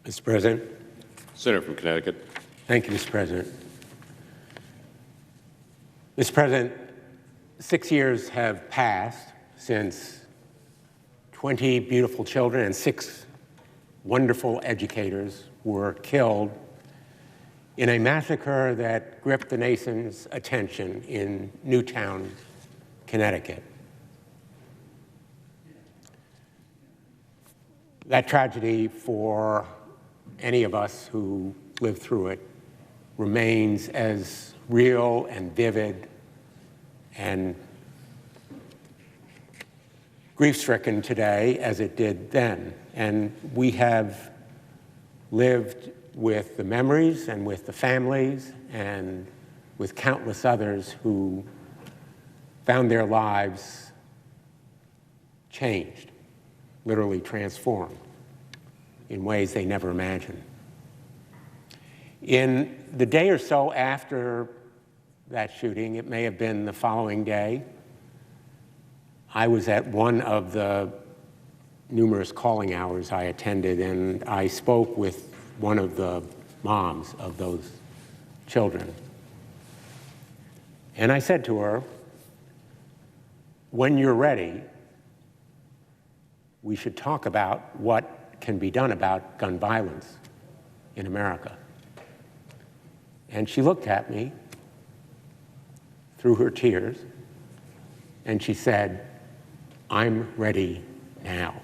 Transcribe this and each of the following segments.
Mr. President. Senator from Connecticut. Thank you, Mr. President. Mr. President, 6 years have passed since 20 beautiful children and 6 wonderful educators were killed in a massacre that gripped the nation's attention in Newtown, Connecticut. That tragedy, for any of us who lived through it, remains as real and vivid and grief-stricken today as it did then. And we have lived with the memories and with the families and with countless others who found their lives changed, literally transformed in ways they never imagined. In the day or so after that shooting, it may have been the following day, I was at one of the numerous calling hours I attended, and I spoke with one of the moms of those children. And I said to her, when you're ready, we should talk about what can be done about gun violence in America. And she looked at me through her tears, and she said, I'm ready now.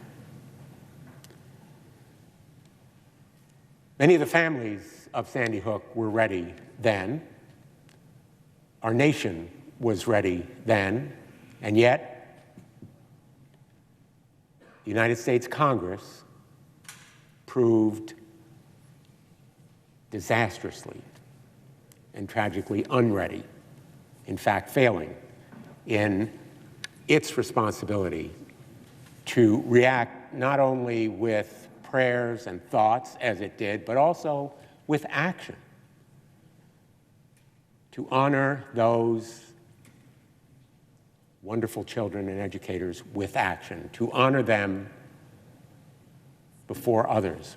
Many of the families of Sandy Hook were ready then. Our nation was ready then, and yet the United States Congress proved disastrously and tragically unready, in fact, failing in its responsibility to react not only with prayers and thoughts, as it did, but also with action to honor those wonderful children and educators with action, to honor them before others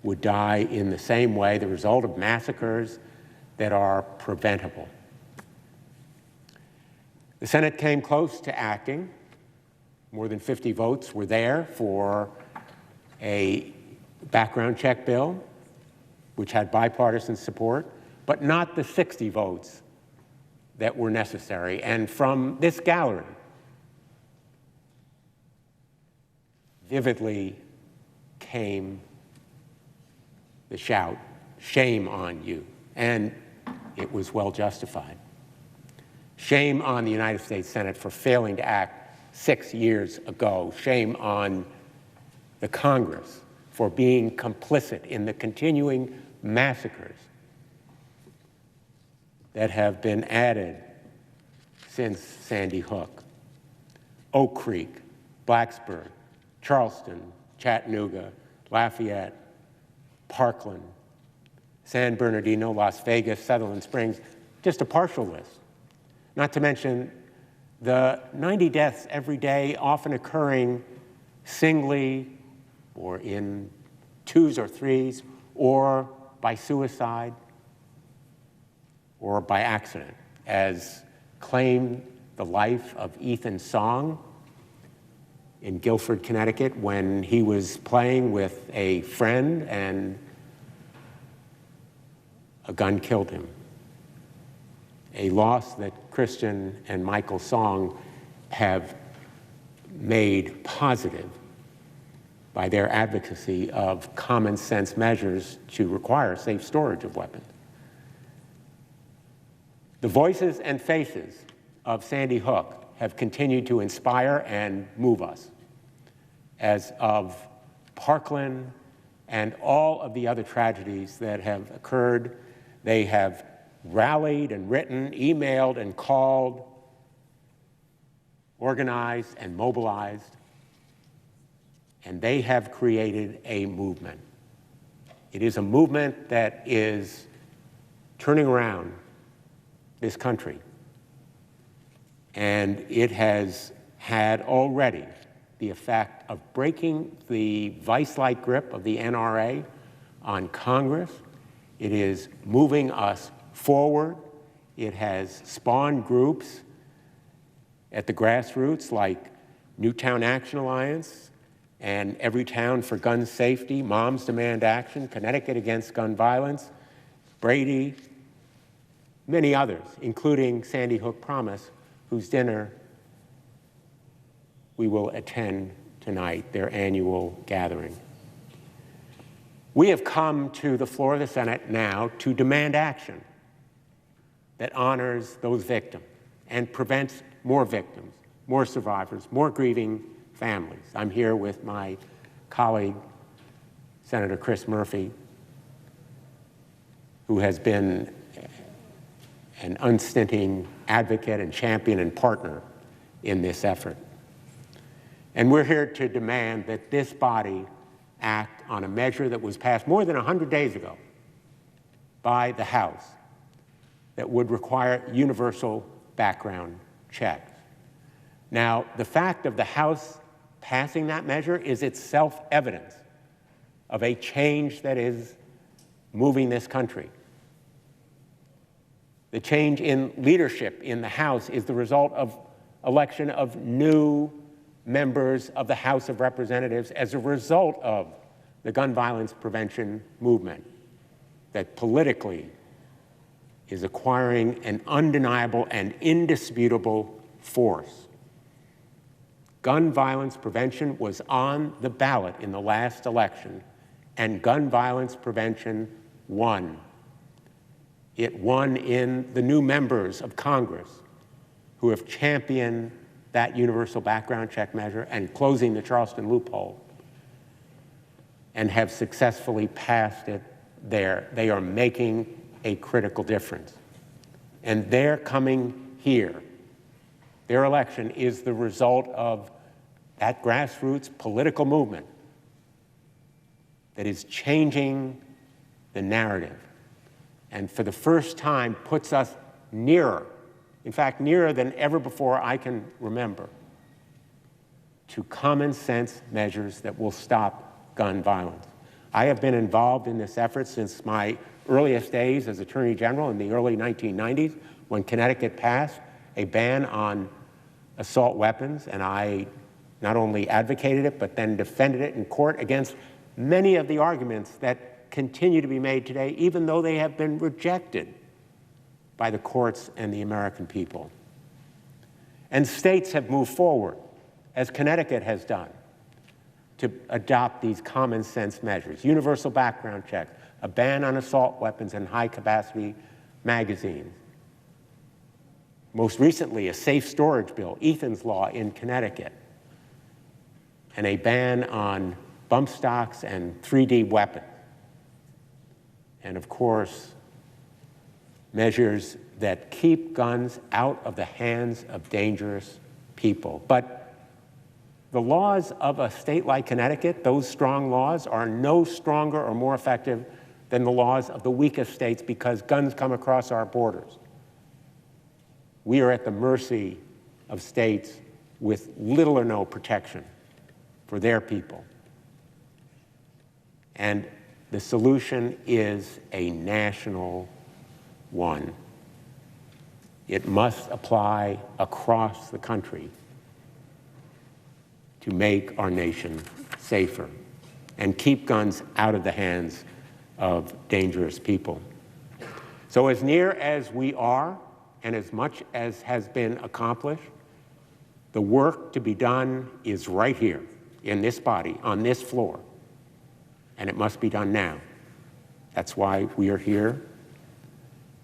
would die in the same way, the result of massacres that are preventable. The Senate came close to acting. More than 50 votes were there for a background check bill, which had bipartisan support, but not the 60 votes that were necessary. And from this gallery, vividly came the shout, shame on you. And it was well justified. Shame on the United States Senate for failing to act 6 years ago. Shame on the Congress for being complicit in the continuing massacres that have been added since Sandy Hook. Oak Creek, Blacksburg, Charleston, Chattanooga, Lafayette, Parkland, San Bernardino, Las Vegas, Sutherland Springs, just a partial list. Not to mention the 90 deaths every day, often occurring singly or in 2s or 3s, or by suicide or by accident, as claimed the life of Ethan Song in Guilford, Connecticut, when he was playing with a friend and a gun killed him. A loss that Christian and Michael Song have made positive by their advocacy of common sense measures to require safe storage of weapons. The voices and faces of Sandy Hook have continued to inspire and move us. As of Parkland and all of the other tragedies that have occurred, they have rallied and written, emailed and called, organized and mobilized, and they have created a movement. It is a movement that is turning around this country, and it has had already the effect of breaking the vice-like grip of the NRA on Congress. It is moving us forward. It has spawned groups at the grassroots like Newtown Action Alliance and Everytown for Gun Safety, Moms Demand Action, Connecticut Against Gun Violence, Brady, many others, including Sandy Hook Promise, whose dinner we will attend tonight, their annual gathering. We have come to the floor of the Senate now to demand action that honors those victims and prevents more victims, more survivors, more grieving families. I'm here with my colleague, Senator Chris Murphy, who has been an unstinting advocate and champion and partner in this effort. And we're here to demand that this body act on a measure that was passed more than 100 days ago by the House that would require universal background checks. Now, the fact of the House passing that measure is itself evidence of a change that is moving this country. The change in leadership in the House is the result of election of new members of the House of Representatives as a result of the gun violence prevention movement that politically is acquiring an undeniable and indisputable force. Gun violence prevention was on the ballot in the last election, and gun violence prevention won. It won in the new members of Congress who have championed that universal background check measure and closing the Charleston loophole and have successfully passed it there. They are making a critical difference. And their coming here, their election, is the result of that grassroots political movement that is changing the narrative and for the first time puts us nearer, in fact, nearer than ever before I can remember, to common sense measures that will stop gun violence. I have been involved in this effort since my earliest days as Attorney General in the early 1990s when Connecticut passed a ban on assault weapons, and I not only advocated it, but then defended it in court against many of the arguments that continue to be made today, even though they have been rejected by the courts and the American people. And states have moved forward, as Connecticut has done, to adopt these common sense measures: universal background checks, a ban on assault weapons and high-capacity magazines. Most recently, a safe storage bill, Ethan's Law in Connecticut, and a ban on bump stocks and 3D weapons. And of course, measures that keep guns out of the hands of dangerous people. But the laws of a state like Connecticut, those strong laws, are no stronger or more effective than the laws of the weakest states because guns come across our borders. We are at the mercy of states with little or no protection for their people. And the solution is a national one. It must apply across the country to make our nation safer and keep guns out of the hands of dangerous people. So as near as we are, and as much as has been accomplished, the work to be done is right here in this body, on this floor, and it must be done now. That's why we are here,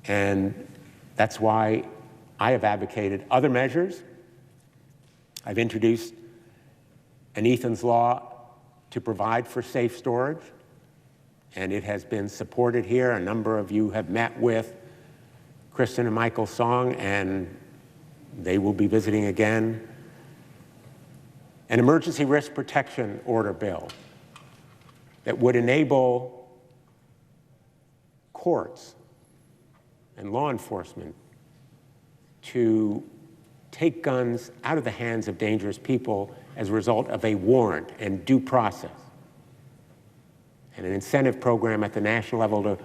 and that's why I have advocated other measures. I've introduced an Ethan's Law to provide for safe storage, and it has been supported here. A number of you have met with Kristen and Michael Song, and they will be visiting again. An emergency risk protection order bill that would enable courts and law enforcement to take guns out of the hands of dangerous people as a result of a warrant and due process, and an incentive program at the national level to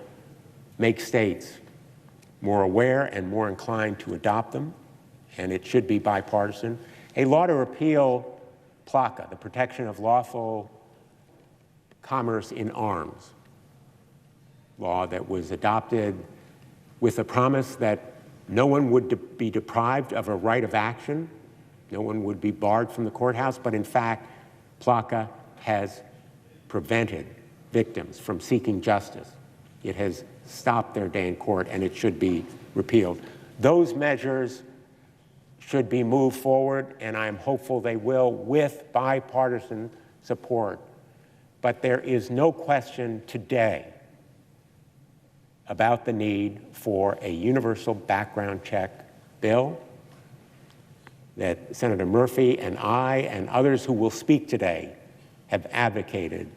make states more aware and more inclined to adopt them, and it should be bipartisan. A law to repeal PLACA, the Protection of Lawful Commerce in Arms law that was adopted with a promise that no one would be deprived of a right of action, no one would be barred from the courthouse, but in fact, PLACA has prevented victims from seeking justice. It has stopped their day in court, and it should be repealed. Those measures should be moved forward, and I'm hopeful they will, with bipartisan support. But there is no question today about the need for a universal background check bill that Senator Murphy and I and others who will speak today have advocated,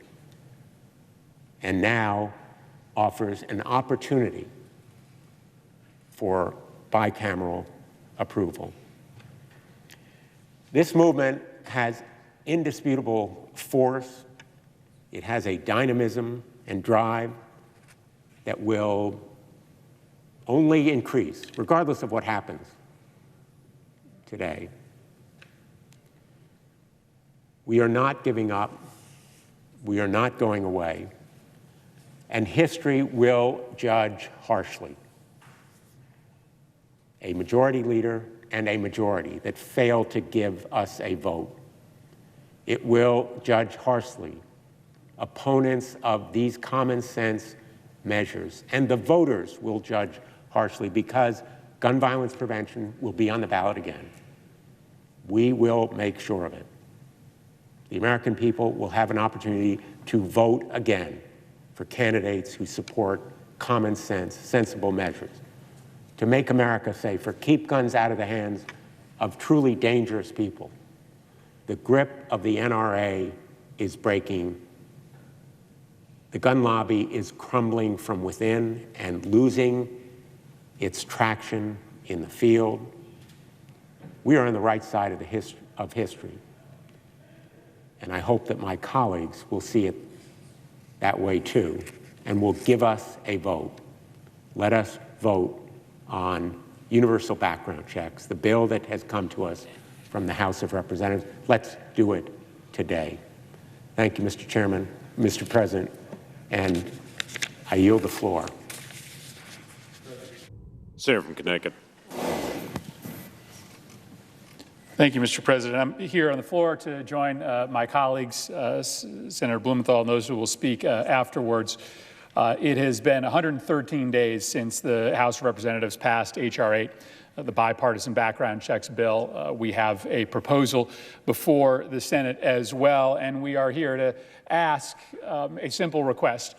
and now offers an opportunity for bicameral approval. This movement has indisputable force. It has a dynamism and drive that will only increase, regardless of what happens today. We are not giving up. We are not going away. And history will judge harshly a majority leader and a majority that failed to give us a vote. It will judge harshly opponents of these common sense measures, and the voters will judge harshly because gun violence prevention will be on the ballot again. We will make sure of it. The American people will have an opportunity to vote again for candidates who support common sense, sensible measures to make America safer, keep guns out of the hands of truly dangerous people. The grip of the NRA is breaking. The gun lobby is crumbling from within and losing its traction in the field. We are on the right side of history. And I hope that my colleagues will see it that way too, and will give us a vote. Let us vote on universal background checks, the bill that has come to us from the House of Representatives. Let's do it today. Thank you, Mr. Chairman, Mr. President, and I yield the floor. Senator from Connecticut. Thank you, Mr. President. I'm here on the floor to join my colleagues, Senator Blumenthal, and those who will speak afterwards. It has been 113 days since the House of Representatives passed H.R. 8, the bipartisan background checks bill. We have a proposal before the Senate as well, and we are here to ask a simple request.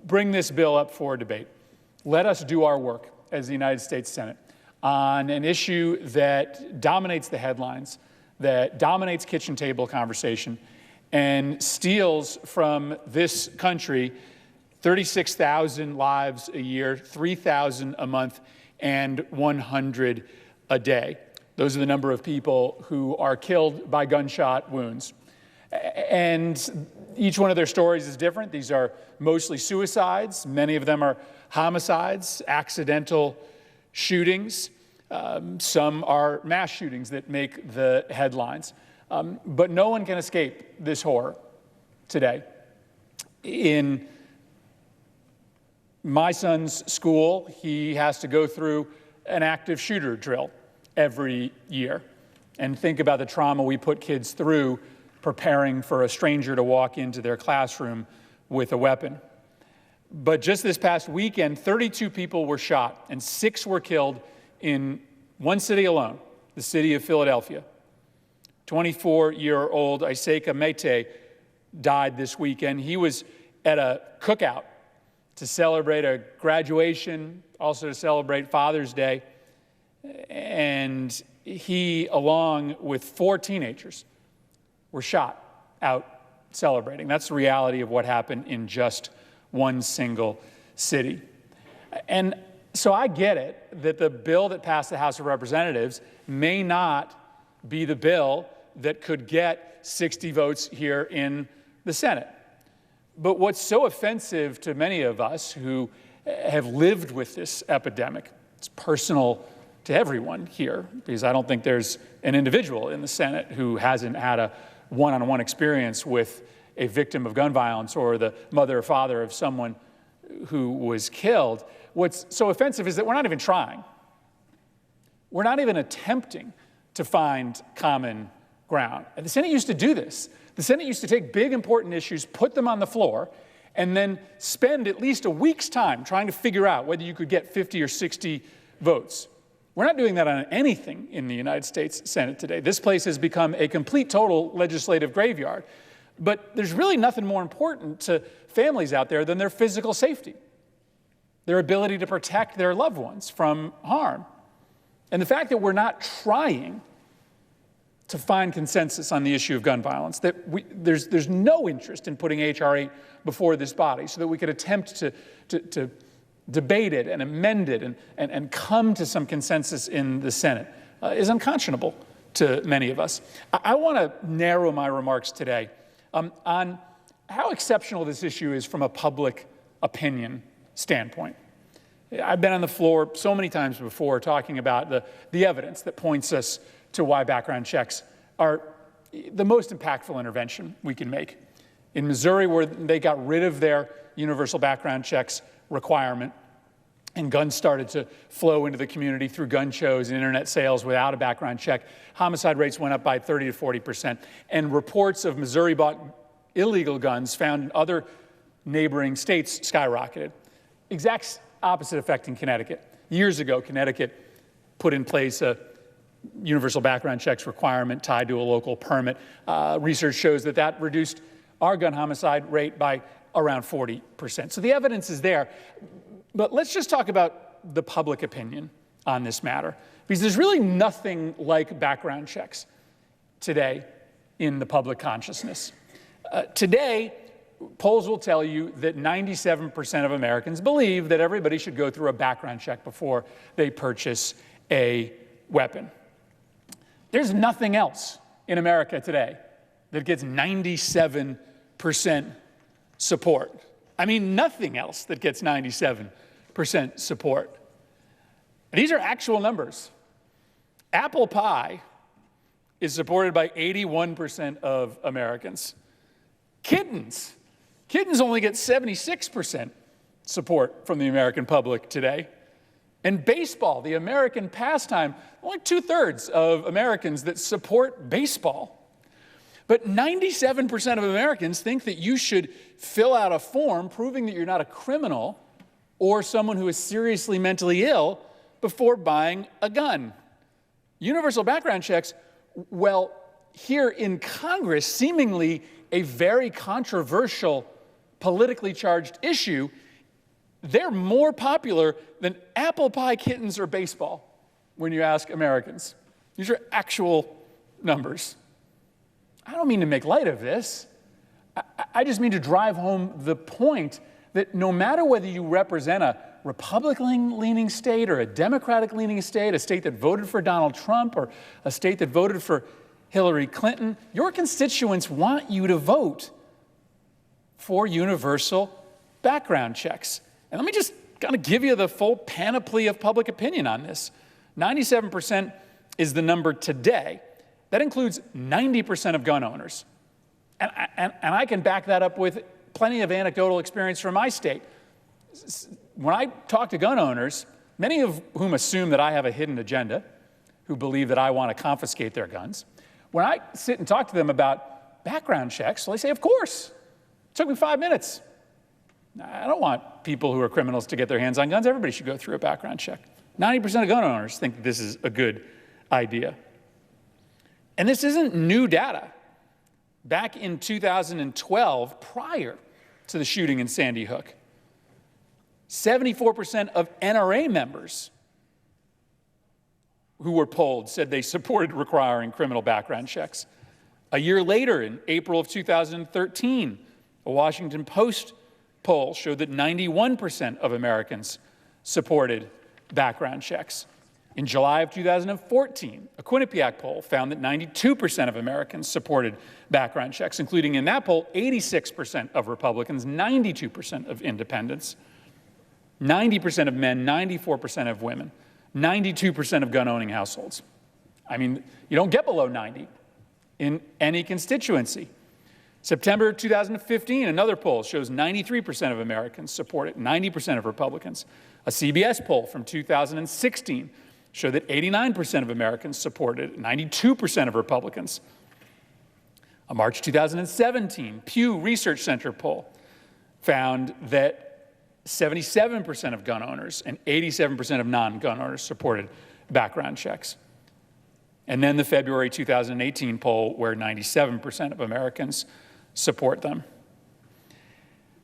Bring this bill up for debate. Let us do our work as the United States Senate on an issue that dominates the headlines, that dominates kitchen table conversation, and steals from this country 36,000 lives a year, 3,000 a month, and 100 a day. Those are the number of people who are killed by gunshot wounds. And each one of their stories is different. These are mostly suicides. Many of them are homicides, accidental shootings. Some are mass shootings that make the headlines. But no one can escape this horror today. In my son's school, he has to go through an active shooter drill every year. And think about the trauma we put kids through preparing for a stranger to walk into their classroom with a weapon. But just this past weekend, 32 people were shot and 6 were killed in one city alone, the city of Philadelphia. 24-year-old Iseka Mete died this weekend. He was at a cookout to celebrate a graduation, also to celebrate Father's Day. And he, along with 4 teenagers, were shot out celebrating. That's the reality of what happened in just one single city. And So I get it that the bill that passed the House of Representatives may not be the bill that could get 60 votes here in the Senate. But what's so offensive to many of us who have lived with this epidemic, it's personal to everyone here, because I don't think there's an individual in the Senate who hasn't had a one-on-one experience with a victim of gun violence or the mother or father of someone who was killed. What's so offensive is that we're not even trying. We're not even attempting to find common ground. And the Senate used to do this. The Senate used to take big, important issues, put them on the floor, and then spend at least a week's time trying to figure out whether you could get 50 or 60 votes. We're not doing that on anything in the United States Senate today. This place has become a complete, total legislative graveyard. But there's really nothing more important to families out there than their physical safety, their ability to protect their loved ones from harm. And the fact that we're not trying to find consensus on the issue of gun violence, that there's no interest in putting H.R. 8 before this body so that we could attempt to debate it and amend it and come to some consensus in the Senate is unconscionable to many of us. I want to narrow my remarks today on how exceptional this issue is from a public opinion standpoint. I've been on the floor so many times before talking about the evidence that points us to why background checks are the most impactful intervention we can make. In Missouri, where they got rid of their universal background checks requirement, and guns started to flow into the community through gun shows and internet sales without a background check, homicide rates went up by 30 to 40%. And reports of Missouri-bought illegal guns found in other neighboring states skyrocketed. Exact opposite effect in Connecticut. Years ago, Connecticut put in place a universal background checks requirement tied to a local permit. Research shows that that reduced our gun homicide rate by around 40%. So the evidence is there. But let's just talk about the public opinion on this matter, because there's really nothing like background checks today in the public consciousness. Today, polls will tell you that 97% of Americans believe that everybody should go through a background check before they purchase a weapon. There's nothing else in America today that gets 97% support. I mean, nothing else that gets 97% support. And these are actual numbers. Apple pie is supported by 81% of Americans. Kittens only get 76% support from the American public today. And baseball, the American pastime, only 2/3 of Americans that support baseball. But 97% of Americans think that you should fill out a form proving that you're not a criminal or someone who is seriously mentally ill before buying a gun. Universal background checks, well, here in Congress, seemingly a very controversial, politically charged issue, they're more popular than apple pie, kittens, or baseball when you ask Americans. These are actual numbers. I don't mean to make light of this. I just mean to drive home the point that no matter whether you represent a Republican-leaning state or a Democratic-leaning state, a state that voted for Donald Trump or a state that voted for Hillary Clinton, your constituents want you to vote for universal background checks. And let me just kind of give you the full panoply of public opinion on this. 97% is the number today. That includes 90% of gun owners. And I can back that up with plenty of anecdotal experience from my state. When I talk to gun owners, many of whom assume that I have a hidden agenda, who believe that I want to confiscate their guns, when I sit and talk to them about background checks, well, they say, of course. It took me 5 minutes. I don't want people who are criminals to get their hands on guns. Everybody should go through a background check. 90% of gun owners think this is a good idea. And this isn't new data. Back in 2012, prior to the shooting in Sandy Hook, 74% of NRA members who were polled said they supported requiring criminal background checks. A year later, in April of 2013, a Washington Post poll showed that 91% of Americans supported background checks. In July of 2014, a Quinnipiac poll found that 92% of Americans supported background checks, including in that poll 86% of Republicans, 92% of independents, 90% of men, 94% of women, 92% of gun-owning households. I mean, you don't get below 90 in any constituency. September 2015, another poll shows 93% of Americans support it, 90% of Republicans. A CBS poll from 2016 showed that 89% of Americans supported it, 92% of Republicans. A March 2017 Pew Research Center poll found that 77% of gun owners and 87% of non-gun owners supported background checks. And then the February 2018 poll where 97% of Americans support them.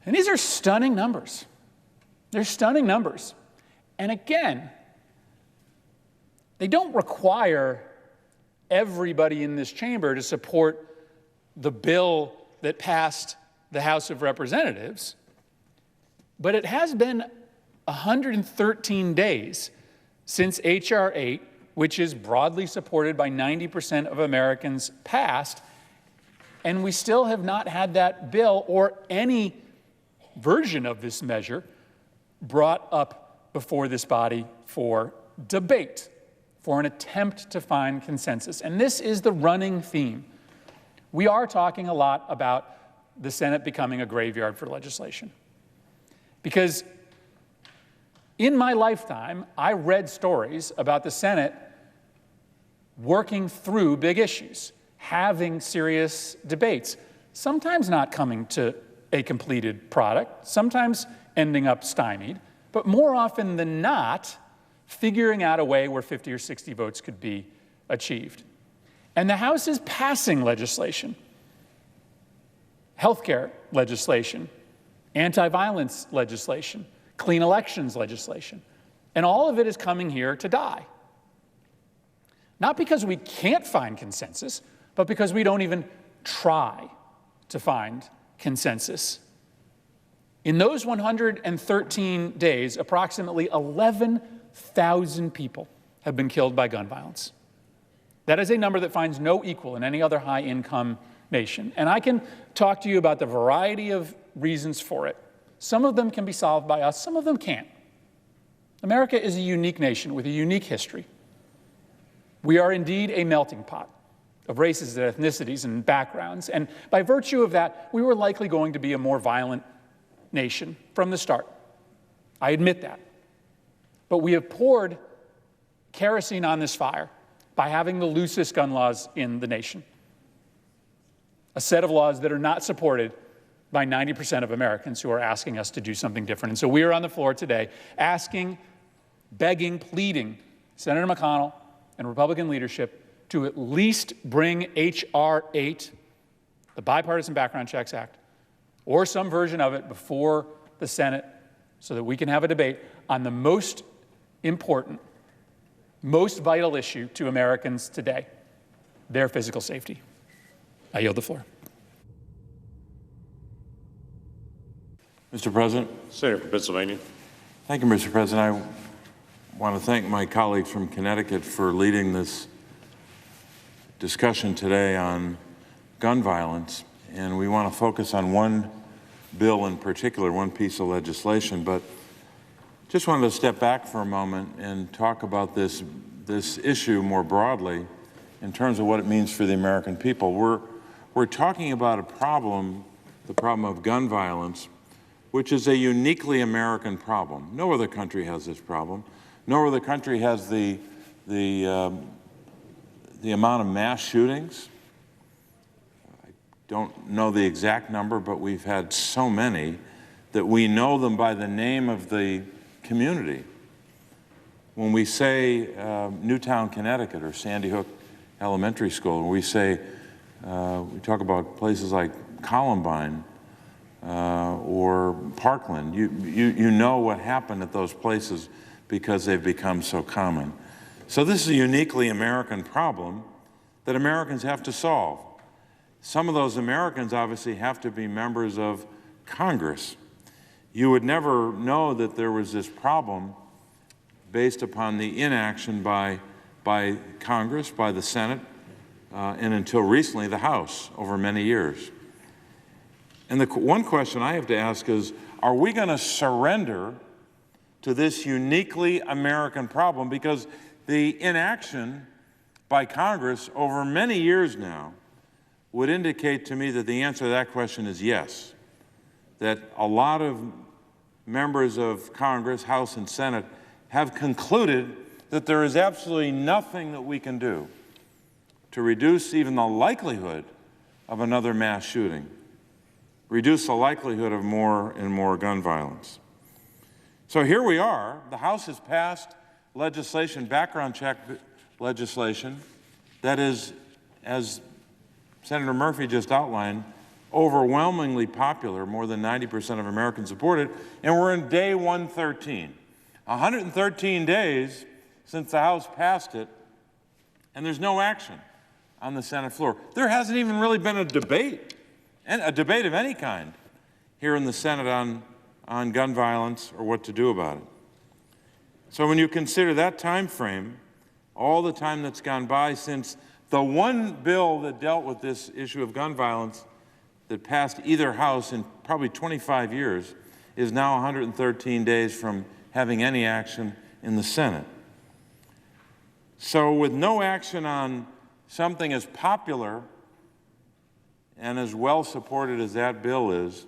And these are stunning numbers. They're stunning numbers. And again, they don't require everybody in this chamber to support the bill that passed the House of Representatives, but it has been 113 days since H.R. 8, which is broadly supported by 90% of Americans, passed, and we still have not had that bill or any version of this measure brought up before this body for debate, for an attempt to find consensus. And this is the running theme. We are talking a lot about the Senate becoming a graveyard for legislation. Because in my lifetime, I read stories about the Senate working through big issues, having serious debates, sometimes not coming to a completed product, sometimes ending up stymied, but more often than not, figuring out a way where 50 or 60 votes could be achieved. And the House is passing legislation, healthcare legislation, anti-violence legislation, clean elections legislation, and all of it is coming here to die. Not because we can't find consensus, but because we don't even try to find consensus. In those 113 days, approximately 11,000 people have been killed by gun violence. That is a number that finds no equal in any other high-income nation. And I can talk to you about the variety of reasons for it. Some of them can be solved by us, some of them can't. America is a unique nation with a unique history. We are indeed a melting pot of races and ethnicities and backgrounds, and by virtue of that, we were likely going to be a more violent nation from the start. I admit that. But we have poured kerosene on this fire by having the loosest gun laws in the nation. A set of laws that are not supported by 90% of Americans who are asking us to do something different. And so we are on the floor today asking, begging, pleading Senator McConnell and Republican leadership to at least bring H.R. 8, the Bipartisan Background Checks Act, or some version of it before the Senate so that we can have a debate on the most important, most vital issue to Americans today, their physical safety. I yield the floor. Mr. President. Senator from Pennsylvania. Thank you, Mr. President. I want to thank my colleagues from Connecticut for leading this discussion today on gun violence. And we want to focus on one bill in particular, one piece of legislation. But just wanted to step back for a moment and talk about this issue more broadly in terms of what it means for the American people. We're talking about a problem, the problem of gun violence, which is a uniquely American problem. No other country has this problem. No other country has the amount of mass shootings. I don't know the exact number, but we've had so many that we know them by the name of the community. When we say Newtown, Connecticut, or Sandy Hook Elementary School, when we say, we talk about places like Columbine or Parkland, you know what happened at those places because they've become so common. So this is a uniquely American problem that Americans have to solve. Some of those Americans obviously have to be members of Congress. You would never know that there was this problem based upon the inaction by Congress, by the Senate, and until recently the House over many years. And the one question I have to ask is, are we going to surrender to this uniquely American problem? Because the inaction by Congress over many years now would indicate to me that the answer to that question is yes, that a lot of members of Congress, House and Senate, have concluded that there is absolutely nothing that we can do to reduce even the likelihood of another mass shooting, reduce the likelihood of more and more gun violence. So here we are. The House has passed legislation, background check legislation, that is, as Senator Murphy just outlined, overwhelmingly popular. More than 90% of Americans support it, and we're in day 113. 113 days since the House passed it, and there's no action on the Senate floor. There hasn't even really been a debate of any kind here in the Senate on gun violence or what to do about it. So when you consider that time frame, all the time that's gone by since the one bill that dealt with this issue of gun violence that passed either house in probably 25 years is now 113 days from having any action in the Senate. So with no action on something as popular and as well supported as that bill is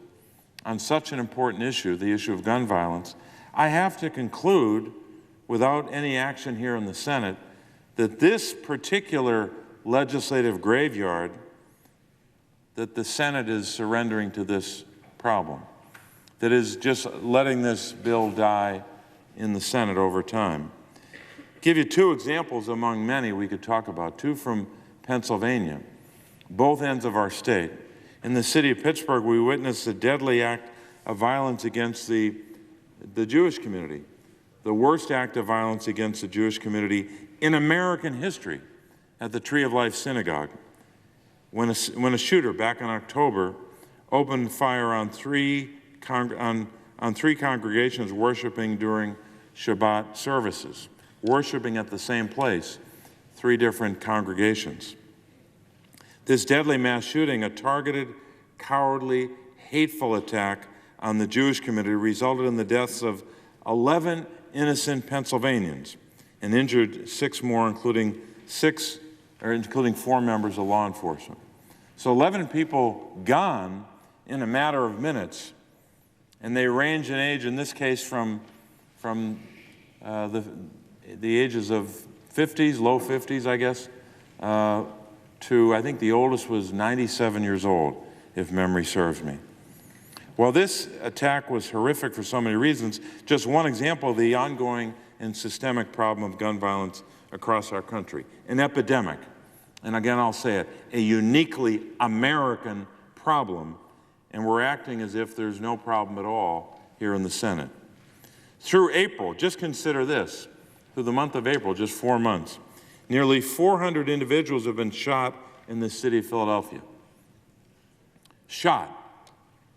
on such an important issue, the issue of gun violence, I have to conclude, without any action here in the Senate, that this particular legislative graveyard, that the Senate is surrendering to this problem, that is just letting this bill die in the Senate over time. Give you two examples among many we could talk about, two from Pennsylvania, both ends of our state. In the city of Pittsburgh, we witnessed a deadly act of violence against the Jewish community, the worst act of violence against the Jewish community in American history at the Tree of Life Synagogue, when a shooter back in October opened fire on three congregations worshiping during Shabbat services, worshiping at the same place, three different congregations. This deadly mass shooting, a targeted, cowardly, hateful attack on the Jewish community, resulted in the deaths of 11 innocent Pennsylvanians and injured 6 more, including 4 members of law enforcement. So 11 people gone in a matter of minutes, and they range in age, in this case, from the ages of 50s, low 50s, I guess, to, I think the oldest was 97 years old, if memory serves me. Well, this attack was horrific for so many reasons. Just one example of the ongoing and systemic problem of gun violence across our country, an epidemic. And again, I'll say it, a uniquely American problem, and we're acting as if there's no problem at all here in the Senate. Through April, just consider this, through the month of April, just 4 months, nearly 400 individuals have been shot in the city of Philadelphia. Shot,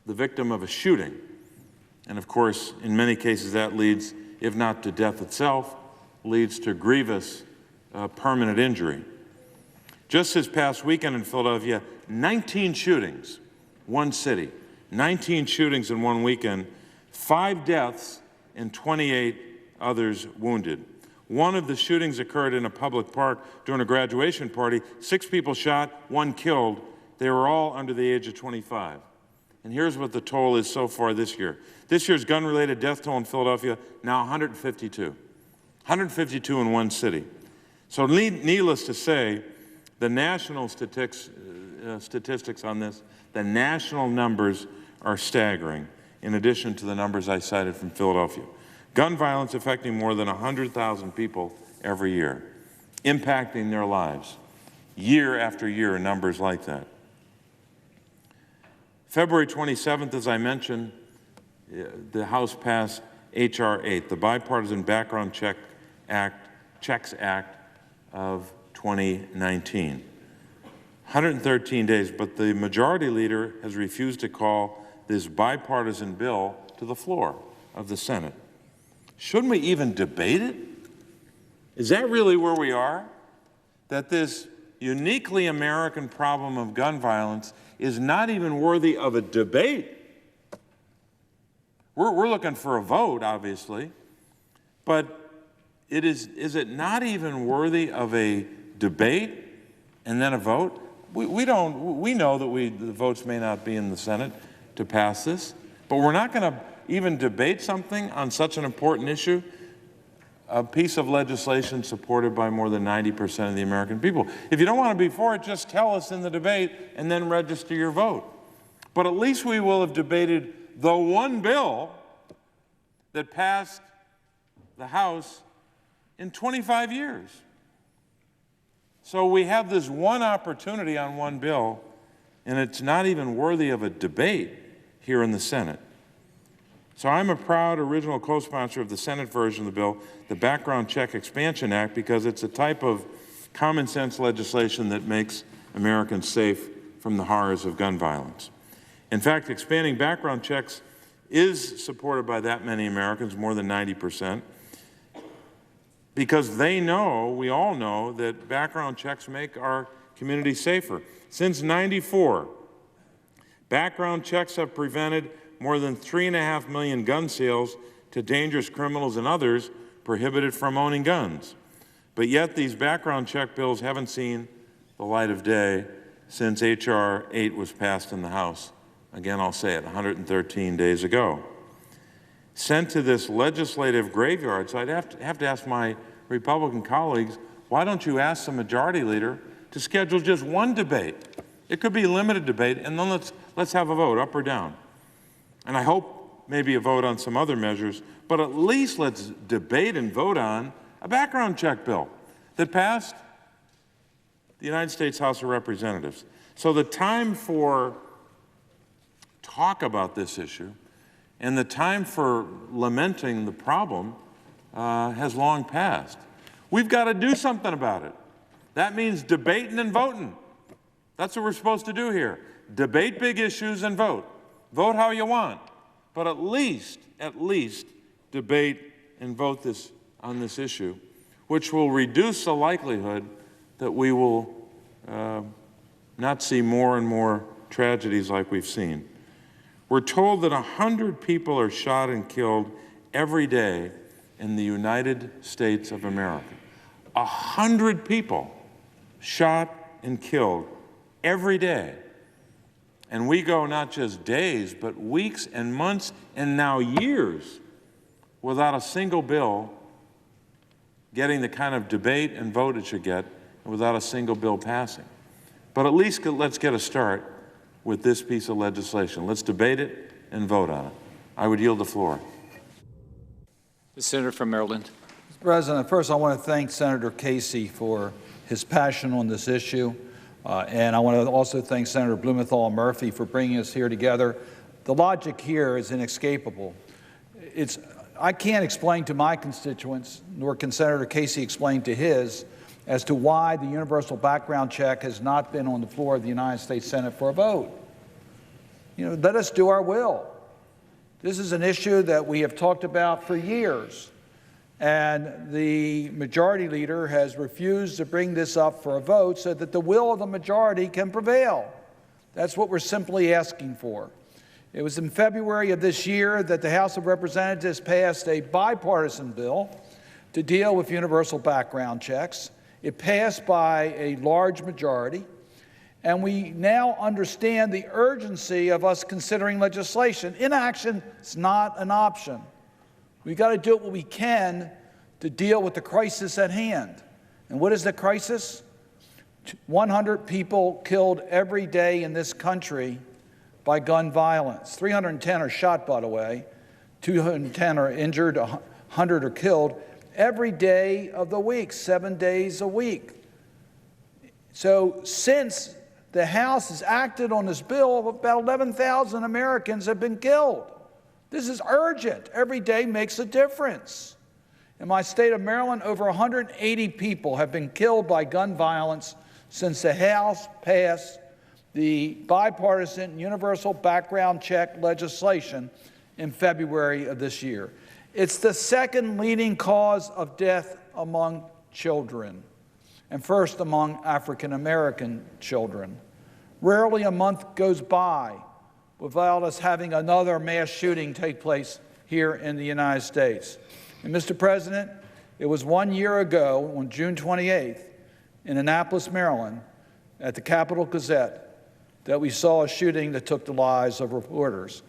the victim of a shooting. And of course, in many cases that leads, if not to death itself, leads to grievous permanent injury. Just this past weekend in Philadelphia, 19 shootings, one city, 19 shootings in one weekend, 5 deaths and 28 others wounded. One of the shootings occurred in a public park during a graduation party. 6 people shot, 1 killed. They were all under the age of 25. And here's what the toll is so far this year. This year's gun-related death toll in Philadelphia, now 152. 152 in one city. So needless to say, the national statistics on this, the national numbers are staggering, in addition to the numbers I cited from Philadelphia. Gun violence affecting more than 100,000 people every year, impacting their lives, year after year, numbers like that. February 27th, as I mentioned, the House passed H.R. 8, the Bipartisan Background Checks Act of 2019. 113 days, but the majority leader has refused to call this bipartisan bill to the floor of the Senate. Shouldn't we even debate it? Is that really where we are? That this uniquely American problem of gun violence is not even worthy of a debate? We're looking for a vote, obviously, but is it not even worthy of a debate and then a vote? We know that the votes may not be in the Senate to pass this, but we're not going to even debate something on such an important issue, a piece of legislation supported by more than 90% of the American people. If you don't want to be for it, just tell us in the debate and then register your vote. But at least we will have debated the one bill that passed the House in 25 years. So we have this one opportunity on one bill, and it's not even worthy of a debate here in the Senate. So I'm a proud original co-sponsor of the Senate version of the bill, the Background Check Expansion Act, because it's a type of common sense legislation that makes Americans safe from the horrors of gun violence. In fact, expanding background checks is supported by that many Americans, more than 90%, because they know, we all know, that background checks make our community safer. Since '94, background checks have prevented more than 3.5 million gun sales to dangerous criminals and others prohibited from owning guns. But yet these background check bills haven't seen the light of day since H.R. 8 was passed in the House. Again, I'll say it, 113 days ago. Sent to this legislative graveyard, so I'd have to ask my Republican colleagues, why don't you ask the majority leader to schedule just one debate? It could be a limited debate, and then let's have a vote, up or down. And I hope maybe a vote on some other measures, but at least let's debate and vote on a background check bill that passed the United States House of Representatives. So the time for talk about this issue and the time for lamenting the problem has long passed. We've got to do something about it. That means debating and voting. That's what we're supposed to do here. Debate big issues and vote. Vote how you want, but at least debate and vote on this issue, which will reduce the likelihood that we will not see more and more tragedies like we've seen. We're told that 100 people are shot and killed every day in the United States of America. 100 people shot and killed every day. And we go not just days, but weeks and months and now years without a single bill getting the kind of debate and vote it should get, and without a single bill passing. But at least let's get a start with this piece of legislation. Let's debate it and vote on it. I would yield the floor. The Senator from Maryland. Mr. President, first I want to thank Senator Casey for his passion on this issue. And I want to also thank Senator Blumenthal Murphy for bringing us here together. The logic here is inescapable. I can't explain to my constituents, nor can Senator Casey explain to his, as to why the universal background check has not been on the floor of the United States Senate for a vote. Let us do our will. This is an issue that we have talked about for years, and the majority leader has refused to bring this up for a vote so that the will of the majority can prevail. That's what we're simply asking for. It was in February of this year that the House of Representatives passed a bipartisan bill to deal with universal background checks. It passed by a large majority, and we now understand the urgency of us considering legislation. Inaction is not an option. We've got to do what we can to deal with the crisis at hand. And what is the crisis? 100 people killed every day in this country by gun violence. 310 are shot, by the way. 210 are injured, 100 are killed every day of the week, 7 days a week. So since the House has acted on this bill, about 11,000 Americans have been killed. This is urgent. Every day makes a difference. In my state of Maryland, over 180 people have been killed by gun violence since the House passed the bipartisan universal background check legislation in February of this year. It's the second leading cause of death among children, and first among African American children. Rarely a month goes by without us having another mass shooting take place here in the United States. And Mr. President, it was 1 year ago on June 28th in Annapolis, Maryland, at the Capitol Gazette, that we saw a shooting that took the lives of reporters.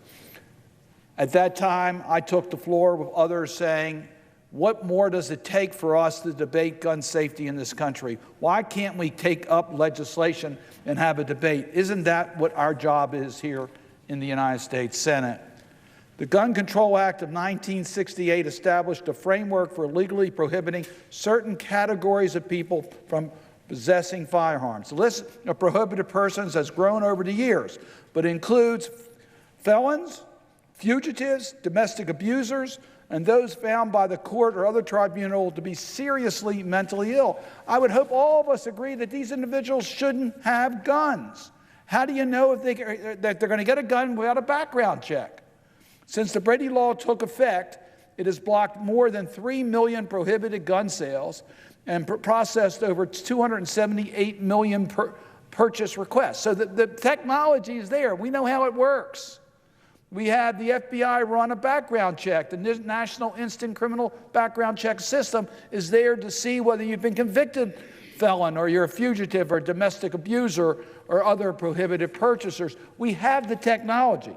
At that time, I took the floor with others saying, what more does it take for us to debate gun safety in this country? Why can't we take up legislation and have a debate? Isn't that what our job is here in the United States Senate? The Gun Control Act of 1968 established a framework for legally prohibiting certain categories of people from possessing firearms. The list of prohibited persons has grown over the years, but includes felons, fugitives, domestic abusers, and those found by the court or other tribunal to be seriously mentally ill. I would hope all of us agree that these individuals shouldn't have guns. How do you know if that they're going to get a gun without a background check? Since the Brady Law took effect, it has blocked more than 3 million prohibited gun sales and processed over 278 million purchase requests. So the technology is there. We know how it works. We had the FBI run a background check. The National Instant Criminal Background Check System is there to see whether you've been convicted felon or you're a fugitive or domestic abuser or other prohibited purchasers. We have the technology.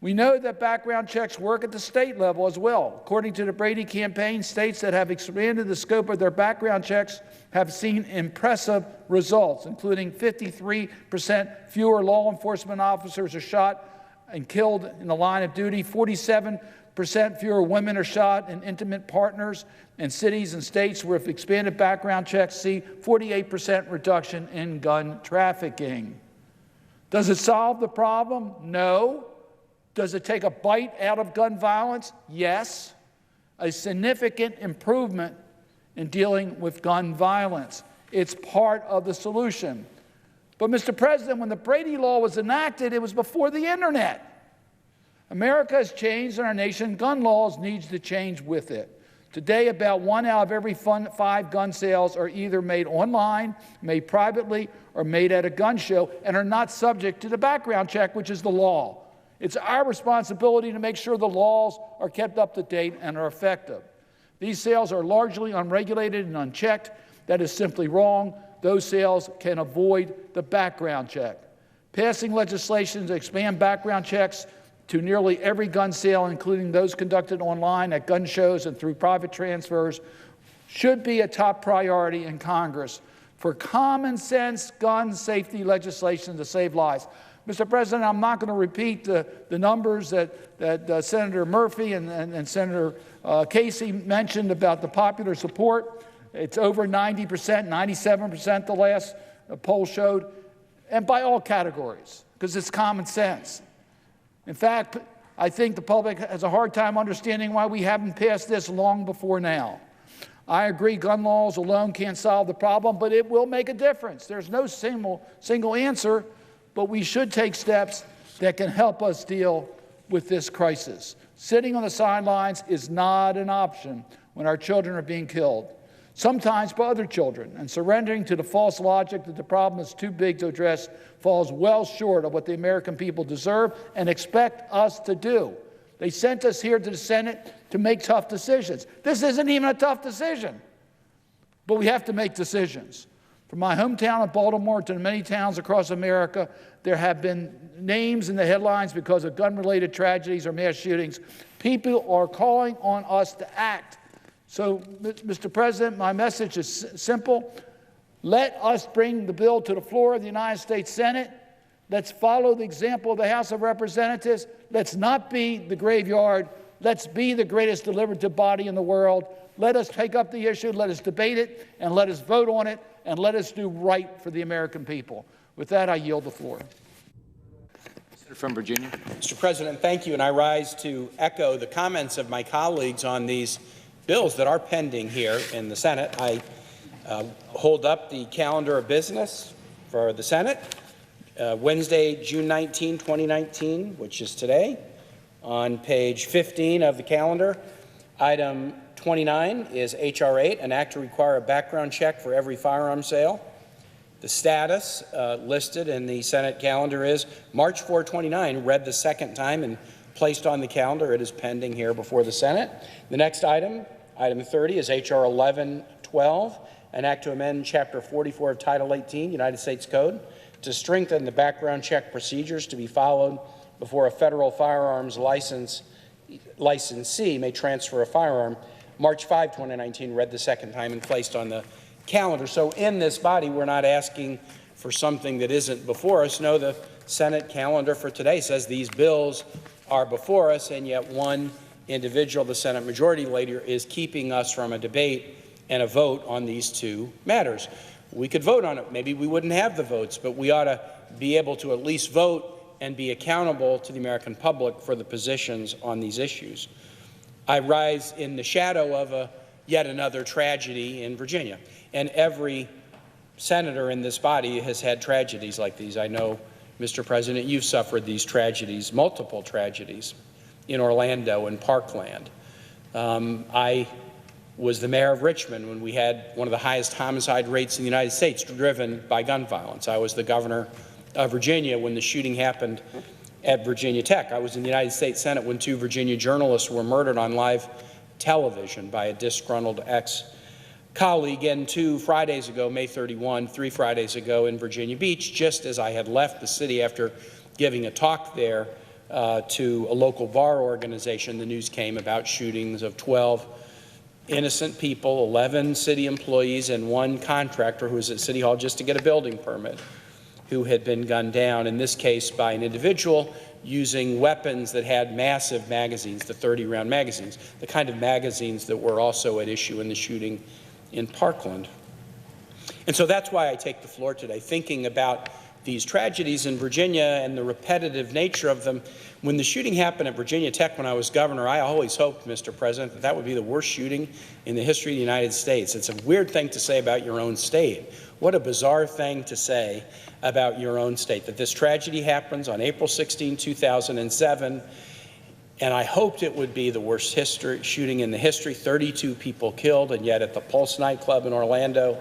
We know that background checks work at the state level as well. According to the Brady campaign, states that have expanded the scope of their background checks have seen impressive results, including 53% fewer law enforcement officers are shot and killed in the line of duty, 47% fewer women are shot and intimate partners, and cities and states with expanded background checks see 48% reduction in gun trafficking. Does it solve the problem? No. Does it take a bite out of gun violence? Yes. A significant improvement in dealing with gun violence. It's part of the solution. But, Mr. President, when the Brady Law was enacted, it was before the internet. America has changed, and our nation's gun laws needs to change with it. Today, about 1 out of every 5 gun sales are either made online, made privately, or made at a gun show, and are not subject to the background check, which is the law. It's our responsibility to make sure the laws are kept up to date and are effective. These sales are largely unregulated and unchecked. That is simply wrong. Those sales can avoid the background check. Passing legislation to expand background checks to nearly every gun sale, including those conducted online at gun shows and through private transfers, should be a top priority in Congress for common sense gun safety legislation to save lives. Mr. President, I'm not going to repeat the numbers that Senator Murphy and Senator Casey mentioned about the popular support. It's over 90%, 97% the last poll showed, and by all categories, because it's common sense. In fact, I think the public has a hard time understanding why we haven't passed this long before now. I agree gun laws alone can't solve the problem, but it will make a difference. There's no single answer, but we should take steps that can help us deal with this crisis. Sitting on the sidelines is not an option when our children are being killed, sometimes by other children, and surrendering to the false logic that the problem is too big to address falls well short of what the American people deserve and expect us to do. They sent us here to the Senate to make tough decisions. This isn't even a tough decision, but we have to make decisions. From my hometown of Baltimore to many towns across America, there have been names in the headlines because of gun-related tragedies or mass shootings. People are calling on us to act. So, Mr. President, my message is simple. Let us bring the bill to the floor of the United States Senate. Let's follow the example of the House of Representatives. Let's not be the graveyard. Let's be the greatest deliberative body in the world. Let us take up the issue, let us debate it, and let us vote on it, and let us do right for the American people. With that, I yield the floor. Senator from Virginia. Mr. President, thank you, and I rise to echo the comments of my colleagues on these bills that are pending here in the Senate. I hold up the calendar of business for the Senate. Wednesday, June 19, 2019, which is today, on page 15 of the calendar, item 29 is H.R. 8, an act to require a background check for every firearm sale. The status listed in the Senate calendar is March 429, read the second time and placed on the calendar. It is pending here before the Senate. The next item, item 30, is H.R. 1112, an act to amend Chapter 44 of Title 18, United States Code, to strengthen the background check procedures to be followed before a federal firearms licensee may transfer a firearm. March 5, 2019, read the second time and placed on the calendar. So in this body, we're not asking for something that isn't before us. No, the Senate calendar for today says these bills are before us, and yet one individual, the Senate Majority Leader, is keeping us from a debate and a vote on these two matters. We could vote on it. Maybe we wouldn't have the votes, but we ought to be able to at least vote and be accountable to the American public for the positions on these issues. I rise in the shadow of yet another tragedy in Virginia, and every senator in this body has had tragedies like these. I know, Mr. President, you've suffered these tragedies, multiple tragedies, in Orlando and Parkland. I was the mayor of Richmond when we had one of the highest homicide rates in the United States driven by gun violence. I was the governor of Virginia when the shooting happened at Virginia Tech. I was in the United States Senate when 2 Virginia journalists were murdered on live television by a disgruntled ex-colleague. And 2 Fridays ago, May 31, 3 Fridays ago in Virginia Beach, just as I had left the city after giving a talk there to a local bar organization, the news came about shootings of 12 innocent people, 11 city employees, and 1 contractor who was at City Hall just to get a building permit, who had been gunned down, in this case by an individual using weapons that had massive magazines, the 30-round magazines, the kind of magazines that were also at issue in the shooting in Parkland. And so that's why I take the floor today, thinking about these tragedies in Virginia and the repetitive nature of them. When the shooting happened at Virginia Tech when I was governor, I always hoped, Mr. President, that that would be the worst shooting in the history of the United States. It's a weird thing to say about your own state. What a bizarre thing to say about your own state, that this tragedy happens on April 16, 2007, and I hoped it would be the worst shooting in the history, 32 people killed, and yet at the Pulse nightclub in Orlando,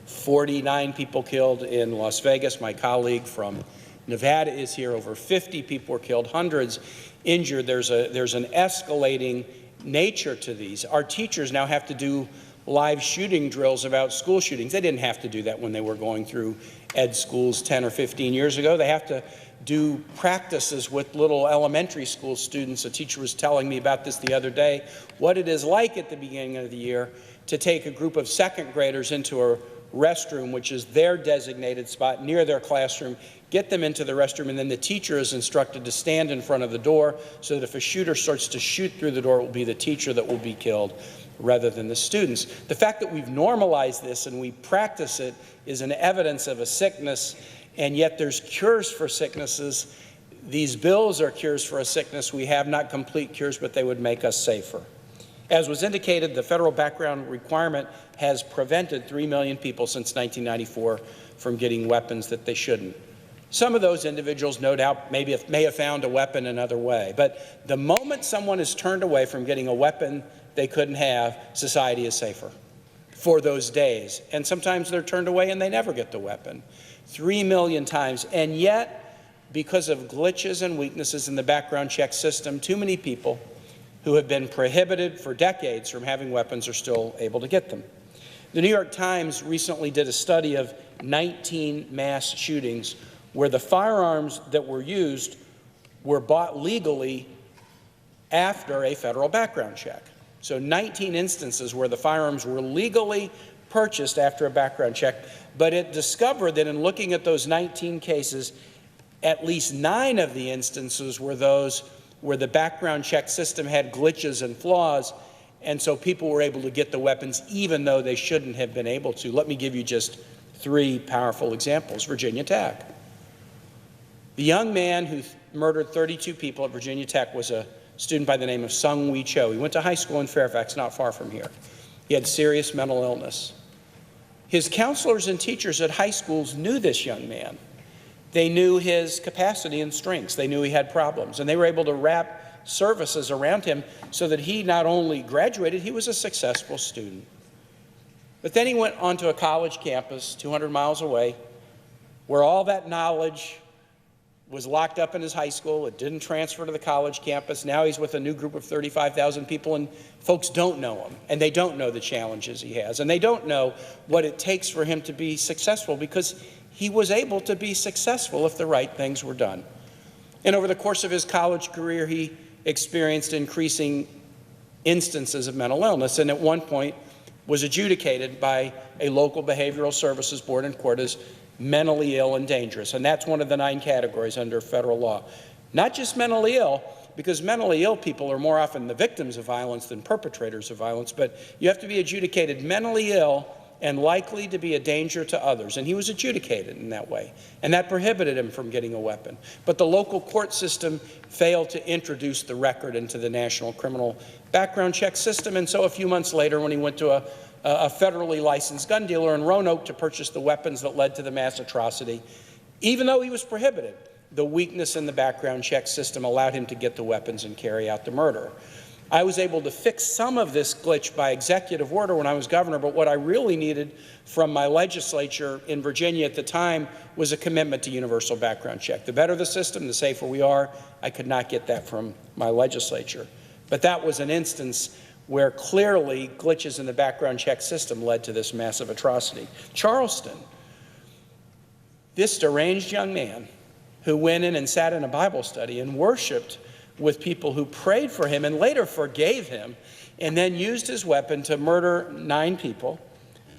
49 people killed in Las Vegas. My colleague from Nevada is here. Over 50 people were killed, hundreds injured. There's an escalating nature to these. Our teachers now have to do live shooting drills about school shootings. They didn't have to do that when they were going through ed schools 10 or 15 years ago. They have to do practices with little elementary school students. A teacher was telling me about this the other day, what it is like at the beginning of the year to take a group of second graders into a restroom, which is their designated spot near their classroom, get them into the restroom, and then the teacher is instructed to stand in front of the door so that if a shooter starts to shoot through the door, it will be the teacher that will be killed rather than the students. The fact that we've normalized this and we practice it is an evidence of a sickness, and yet there's cures for sicknesses. These bills are cures for a sickness we have, not complete cures, but they would make us safer. As was indicated, the federal background requirement has prevented 3 million people since 1994 from getting weapons that they shouldn't. Some of those individuals, no doubt, may have found a weapon another way. But the moment someone is turned away from getting a weapon they couldn't have, society is safer for those days. And sometimes they're turned away and they never get the weapon. 3 million times. And yet, because of glitches and weaknesses in the background check system, too many people who have been prohibited for decades from having weapons are still able to get them. The New York Times recently did a study of 19 mass shootings where the firearms that were used were bought legally after a federal background check. So 19 instances where the firearms were legally purchased after a background check, but it discovered that in looking at those 19 cases, at least 9 of the instances were those where the background check system had glitches and flaws, and so people were able to get the weapons even though they shouldn't have been able to. Let me give you just 3 powerful examples. Virginia Tech. The young man who murdered 32 people at Virginia Tech was a student by the name of Sung Wee Cho. He went to high school in Fairfax, not far from here. He had serious mental illness. His counselors and teachers at high schools knew this young man. They knew his capacity and strengths. They knew he had problems, and they were able to wrap services around him so that he not only graduated, he was a successful student. But then he went onto a college campus 200 miles away where all that knowledge was locked up in his high school. It didn't transfer to the college campus. Now he's with a new group of 35,000 people, and folks don't know him, and they don't know the challenges he has, and they don't know what it takes for him to be successful, because he was able to be successful if the right things were done. And over the course of his college career, he experienced increasing instances of mental illness, and at one point was adjudicated by a local behavioral services board in court as mentally ill and dangerous. And that's one of the 9 categories under federal law. Not just mentally ill, because mentally ill people are more often the victims of violence than perpetrators of violence, but you have to be adjudicated mentally ill and likely to be a danger to others. And he was adjudicated in that way. And that prohibited him from getting a weapon. But the local court system failed to introduce the record into the National Criminal Background Check System. And so a few months later, when he went to a federally licensed gun dealer in Roanoke to purchase the weapons that led to the mass atrocity, even though he was prohibited, the weakness in the background check system allowed him to get the weapons and carry out the murder. I was able to fix some of this glitch by executive order when I was governor, but what I really needed from my legislature in Virginia at the time was a commitment to universal background check. The better the system, the safer we are. I could not get that from my legislature. But that was an instance where clearly glitches in the background check system led to this massive atrocity. Charleston, this deranged young man who went in and sat in a Bible study and worshiped with people who prayed for him and later forgave him, and then used his weapon to murder 9 people,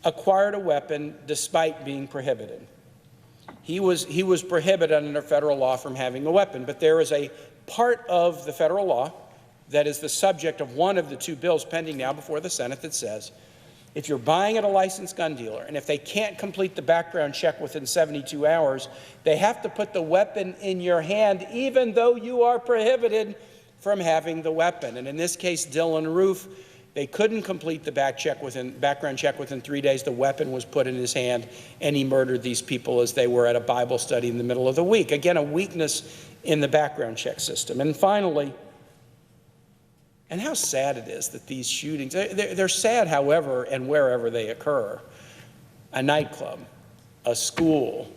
acquired a weapon despite being prohibited. He was prohibited under federal law from having a weapon, but there is a part of the federal law that is the subject of one of the 2 bills pending now before the Senate that says, if you're buying at a licensed gun dealer, and if they can't complete the background check within 72 hours, they have to put the weapon in your hand, even though you are prohibited from having the weapon. And in this case, Dylan Roof, they couldn't complete the background check within 3 days. The weapon was put in his hand, and he murdered these people as they were at a Bible study in the middle of the week. Again, a weakness in the background check system. And finally, and how sad it is that these shootings, they're sad however and wherever they occur. A nightclub, a school,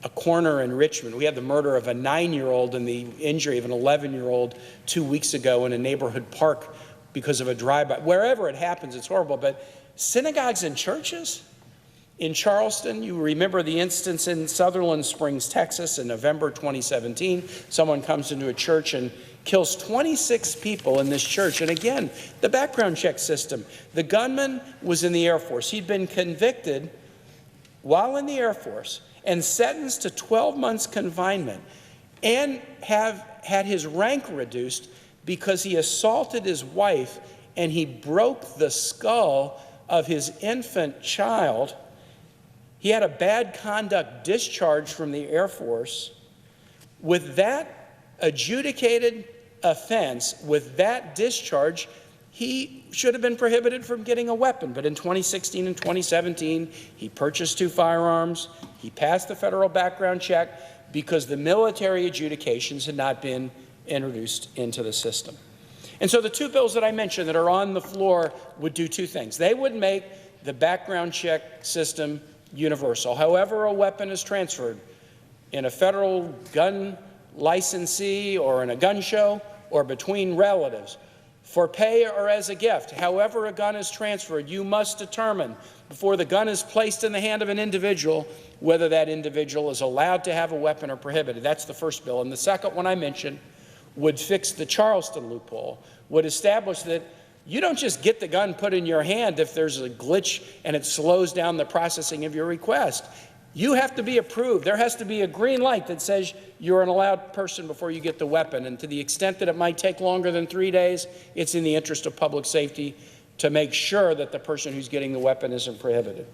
a corner in Richmond. We had the murder of a 9-year-old and the injury of an 11-year-old 2 weeks ago in a neighborhood park because of a drive-by. Wherever it happens, it's horrible. But synagogues and churches? In Charleston, you remember the instance in Sutherland Springs, Texas in November 2017. Someone comes into a church and kills 26 people in this church. And again, the background check system. The gunman was in the Air Force. He'd been convicted while in the Air Force and sentenced to 12 months confinement and have had his rank reduced because he assaulted his wife and he broke the skull of his infant child. He had a bad conduct discharge from the Air Force. With that adjudicated offense, with that discharge, he should have been prohibited from getting a weapon. But in 2016 and 2017, he purchased 2 firearms. He passed the federal background check because the military adjudications had not been introduced into the system. And so the 2 bills that I mentioned that are on the floor would do 2 things. They would make the background check system universal. However a weapon is transferred, in a federal gun licensee or in a gun show or between relatives, for pay or as a gift, however a gun is transferred, you must determine before the gun is placed in the hand of an individual whether that individual is allowed to have a weapon or prohibited. That's the first bill. And the second one I mentioned would fix the Charleston loophole, would establish that you don't just get the gun put in your hand if there's a glitch and it slows down the processing of your request. You have to be approved. There has to be a green light that says you're an allowed person before you get the weapon. And to the extent that it might take longer than 3 days, it's in the interest of public safety to make sure that the person who's getting the weapon isn't prohibited.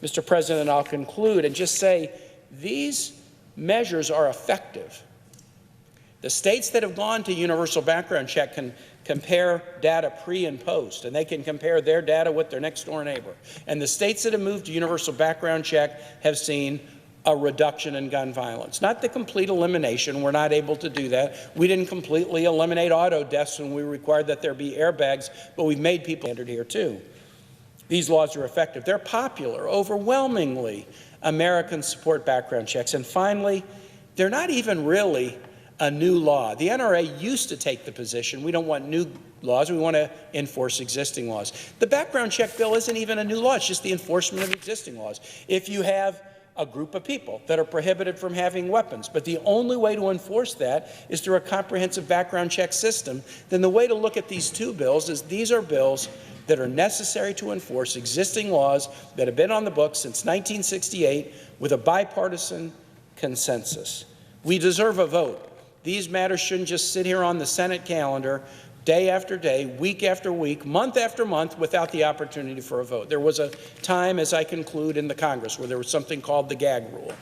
Mr. President, I'll conclude and just say these measures are effective. The states that have gone to universal background check can compare data pre and post, and they can compare their data with their next door neighbor. And the states that have moved to universal background check have seen a reduction in gun violence. Not the complete elimination. We're not able to do that. We didn't completely eliminate auto deaths when we required that there be airbags, but we've made people standard here too. These laws are effective. They're popular. Overwhelmingly, Americans support background checks. And finally, they're not even really a new law. The NRA used to take the position, we don't want new laws, we want to enforce existing laws. The background check bill isn't even a new law, it's just the enforcement of existing laws. If you have a group of people that are prohibited from having weapons, but the only way to enforce that is through a comprehensive background check system, then the way to look at these two bills is these are bills that are necessary to enforce existing laws that have been on the books since 1968 with a bipartisan consensus. We deserve a vote. These matters shouldn't just sit here on the Senate calendar day after day, week after week, month after month without the opportunity for a vote. There was a time, as I conclude, in the Congress where there was something called the gag rule.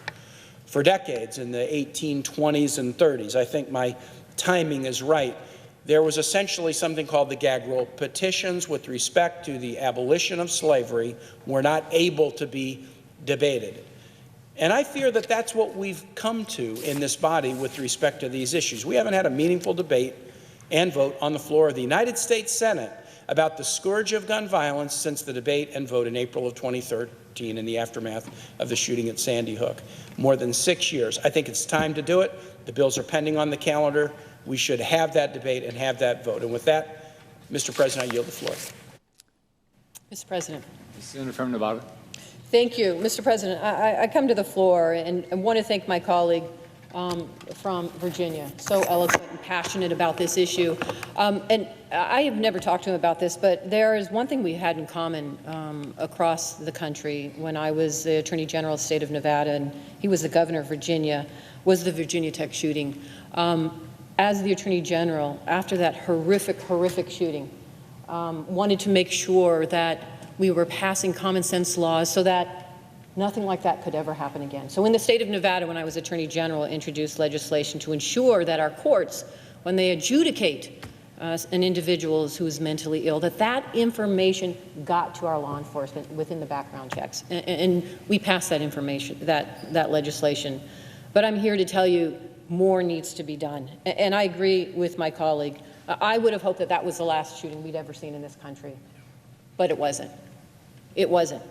For decades, in the 1820s and 30s, I think my timing is right, there was essentially something called the gag rule. Petitions with respect to the abolition of slavery were not able to be debated. And I fear that that's what we've come to in this body with respect to these issues. We haven't had a meaningful debate and vote on the floor of the United States Senate about the scourge of gun violence since the debate and vote in April of 2013 in the aftermath of the shooting at Sandy Hook. More than 6 years. I think it's time to do it. The bills are pending on the calendar. We should have that debate and have that vote. And with that, Mr. President, I yield the floor. Mr. President. The senator from Nevada. Thank you. Mr. President, I come to the floor and want to thank my colleague from Virginia, so eloquent and passionate about this issue. And I have never talked to him about this, but there is one thing we had in common across the country when I was the Attorney General of the state of Nevada and he was the governor of Virginia, was the Virginia Tech shooting. As the Attorney General, after that horrific shooting, wanted to make sure that we were passing common sense laws so that nothing like that could ever happen again. So in the state of Nevada, when I was Attorney General, introduced legislation to ensure that our courts, when they adjudicate an individual who is mentally ill, that information got to our law enforcement within the background checks. And we passed that information, that legislation. But I'm here to tell you more needs to be done. And I agree with my colleague. I would have hoped that that was the last shooting we'd ever seen in this country, but it wasn't. It wasn't.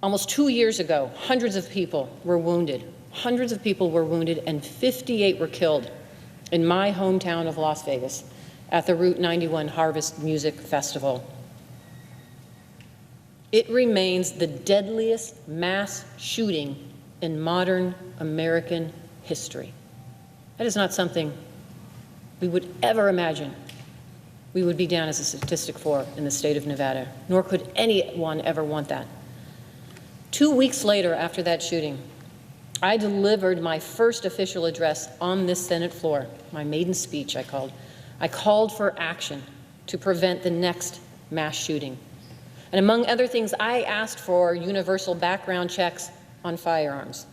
Almost 2 years ago, hundreds of people were wounded. Hundreds of people were wounded and 58 were killed in my hometown of Las Vegas at the Route 91 Harvest Music Festival. It remains the deadliest mass shooting in modern American history. That is not something we would ever imagine we would be down as a statistic for in the state of Nevada, nor could anyone ever want that. 2 weeks later after that shooting, I delivered my first official address on this Senate floor, my maiden speech I called for action to prevent the next mass shooting. And among other things, I asked for universal background checks on firearms.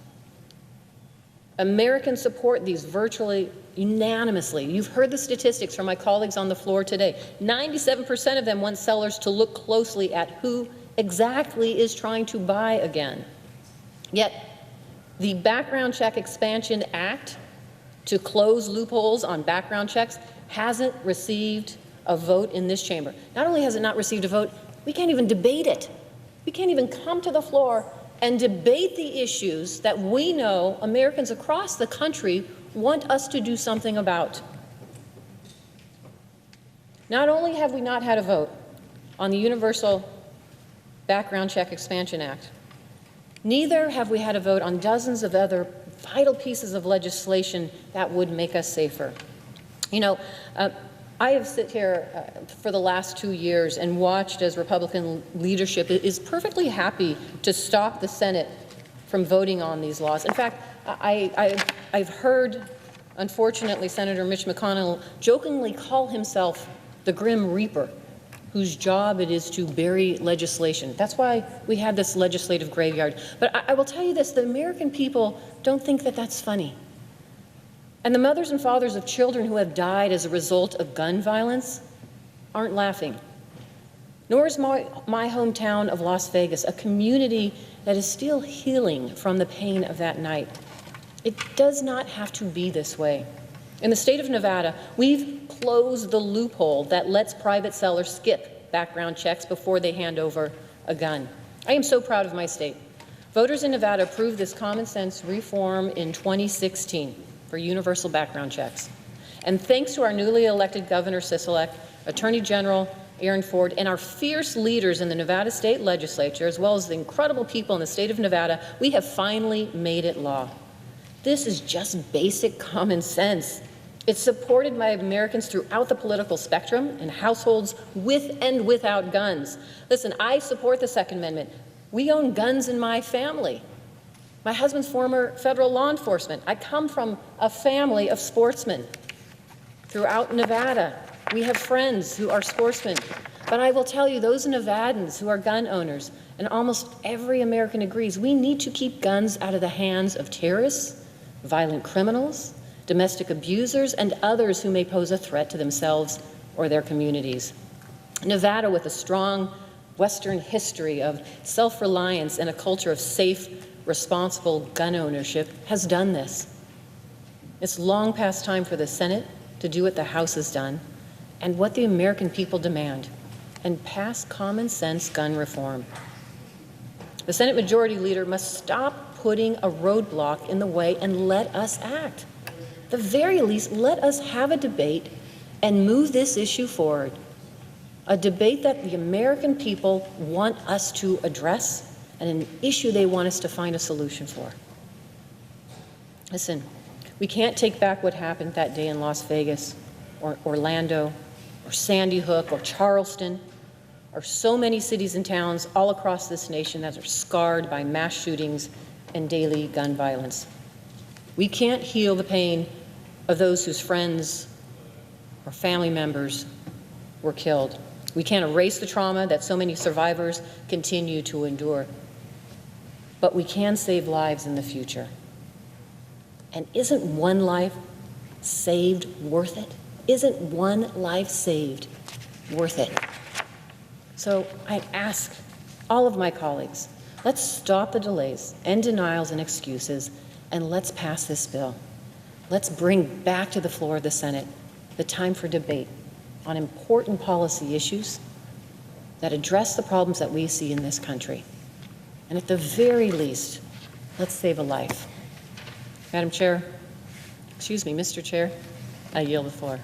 Americans support these virtually unanimously. You've heard the statistics from my colleagues on the floor today. 97% of them want sellers to look closely at who exactly is trying to buy again. Yet, the Background Check Expansion Act to close loopholes on background checks hasn't received a vote in this chamber. Not only has it not received a vote, we can't even debate it. We can't even come to the floor and debate the issues that we know Americans across the country want us to do something about. Not only have we not had a vote on the Universal Background Check Expansion Act, neither have we had a vote on dozens of other vital pieces of legislation that would make us safer. You know, I have sat here for the last 2 years and watched as Republican leadership is perfectly happy to stop the Senate from voting on these laws. In fact, I've heard, unfortunately, Senator Mitch McConnell jokingly call himself the Grim Reaper, whose job it is to bury legislation. That's why we have this legislative graveyard. But I will tell you this, the American people don't think that that's funny. And the mothers and fathers of children who have died as a result of gun violence aren't laughing. Nor is my hometown of Las Vegas, a community that is still healing from the pain of that night. It does not have to be this way. In the state of Nevada, we've closed the loophole that lets private sellers skip background checks before they hand over a gun. I am so proud of my state. Voters in Nevada approved this common sense reform in 2016 for universal background checks. And thanks to our newly elected Governor Sisolak, Attorney General Aaron Ford, and our fierce leaders in the Nevada State Legislature, as well as the incredible people in the state of Nevada, we have finally made it law. This is just basic common sense. It's supported by Americans throughout the political spectrum and households with and without guns. Listen, I support the Second Amendment. We own guns in my family. My husband's former federal law enforcement. I come from a family of sportsmen. Throughout Nevada, we have friends who are sportsmen. But I will tell you, those Nevadans who are gun owners, and almost every American agrees, we need to keep guns out of the hands of terrorists, violent criminals, domestic abusers, and others who may pose a threat to themselves or their communities. Nevada, with a strong Western history of self-reliance and a culture of safe, responsible gun ownership, has done this. It's long past time for the Senate to do what the House has done and what the American people demand, and pass common sense gun reform. The Senate Majority Leader must stop putting a roadblock in the way and let us act. At the very least, let us have a debate and move this issue forward. A debate that the American people want us to address and an issue they want us to find a solution for. Listen, we can't take back what happened that day in Las Vegas or Orlando or Sandy Hook or Charleston or so many cities and towns all across this nation that are scarred by mass shootings and daily gun violence. We can't heal the pain of those whose friends or family members were killed. We can't erase the trauma that so many survivors continue to endure. But we can save lives in the future. And isn't one life saved worth it? Isn't one life saved worth it? So I ask all of my colleagues, let's stop the delays and denials and excuses, and let's pass this bill. Let's bring back to the floor of the Senate the time for debate on important policy issues that address the problems that we see in this country. And at the very least, let's save a life. Madam Chair, excuse me, Mr. Chair, I yield the floor.